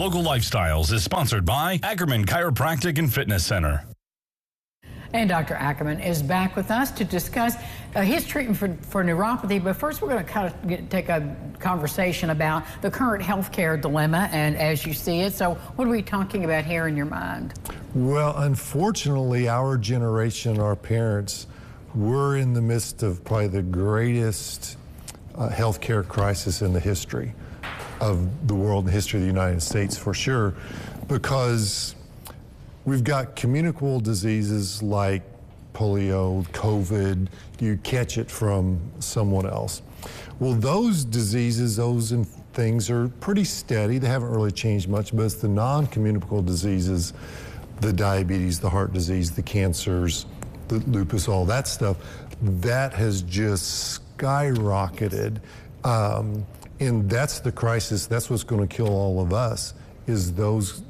Local Lifestyles is sponsored by Ackerman Chiropractic and Fitness Center. And Dr. Ackerman is back with us to discuss his treatment for neuropathy. But first, we're going to take a conversation about the current healthcare dilemma and as you see it. So what are we talking about here in your mind? Well, unfortunately, our generation, our parents, we're in the midst of probably the greatest healthcare crisis in the history of the world, the history of the United States for sure, because we've got communicable diseases like polio, COVID, you catch it from someone else. Well, those diseases, those things are pretty steady. They haven't really changed much, but it's the non-communicable diseases, the diabetes, the heart disease, the cancers, the lupus, all that stuff, that has just skyrocketed. And that's the crisis. That's what's going to kill all of us, is those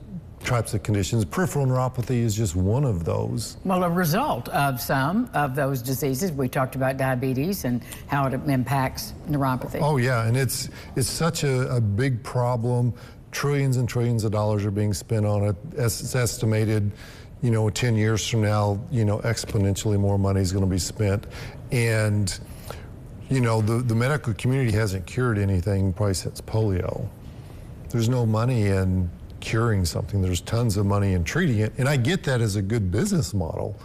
types of conditions. Peripheral neuropathy is just one of those. Well, a result of some of those diseases. We talked about diabetes and how it impacts neuropathy. Oh yeah, and it's such a big problem. Trillions and trillions of dollars are being spent on it. It's estimated, 10 years from now, exponentially more money is going to be spent. And the medical community hasn't cured anything probably since polio. There's no money in curing something. There's tons of money in treating it. And I get that as a good business model.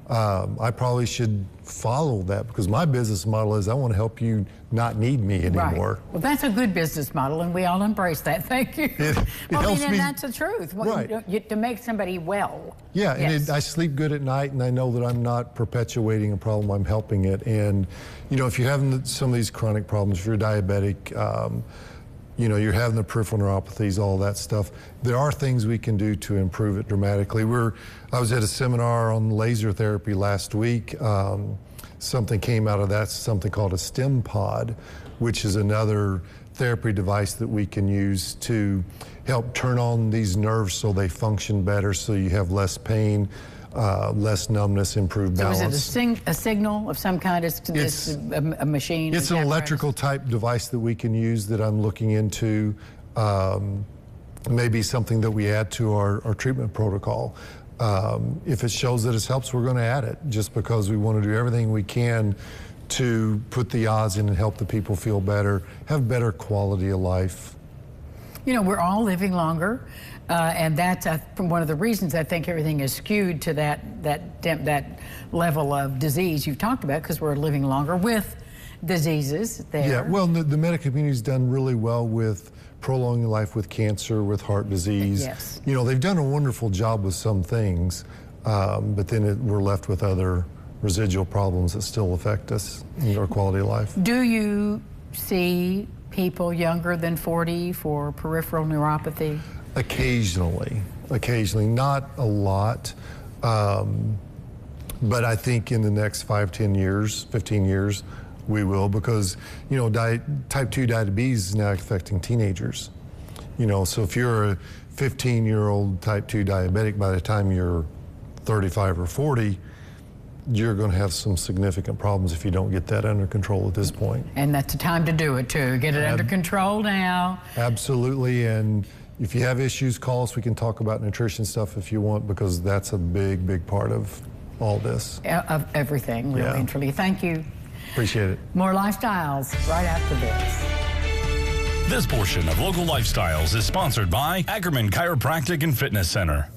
I probably should follow that, because my business model is I want to help you not need me anymore. Right. Well, that's a good business model, and we all embrace that. Thank you. And that's the truth. Right. To make somebody well. Yeah, yes. And I sleep good at night, and I know that I'm not perpetuating a problem, I'm helping it. And, if you're having some of these chronic problems, if you're diabetic, you're having the peripheral neuropathies, all that stuff, there are things we can do to improve it dramatically. I was at a seminar on laser therapy last week. Something came out of that, something called a stem pod, which is another therapy device that we can use to help turn on these nerves so they function better, so you have less pain, less numbness, improved balance. So is it a signal of some kind? It's a machine? It's an electrical type device that we can use that I'm looking into. Maybe something that we add to our treatment protocol. If it shows that it helps, we're going to add it, just because we want to do everything we can to put the odds in and help the people feel better, have better quality of life. We're all living longer, and that's one of the reasons I think everything is skewed to that level of disease you've talked about, because we're living longer with diseases there. Yeah, well, the medical community's done really well with prolonging life with cancer, with heart disease. Yes. They've done a wonderful job with some things, but then we're left with other residual problems that still affect us and our quality of life. Do you see people younger than 40 for peripheral neuropathy? Occasionally, not a lot, but I think in the next 5, 10 years, 15 years, we will, because, type 2 diabetes is now affecting teenagers. So if you're a 15-year-old type 2 diabetic, by the time you're 35 or 40, you're going to have some significant problems if you don't get that under control at this point. And that's the time to do it, too. Get it under control now. Absolutely. And if you have issues, call us. We can talk about nutrition stuff if you want, because that's a big, big part of all this. Of everything, really and truly. Thank you. Appreciate it. More Lifestyles right after this. This portion of Local Lifestyles is sponsored by Ackerman Chiropractic and Fitness Center.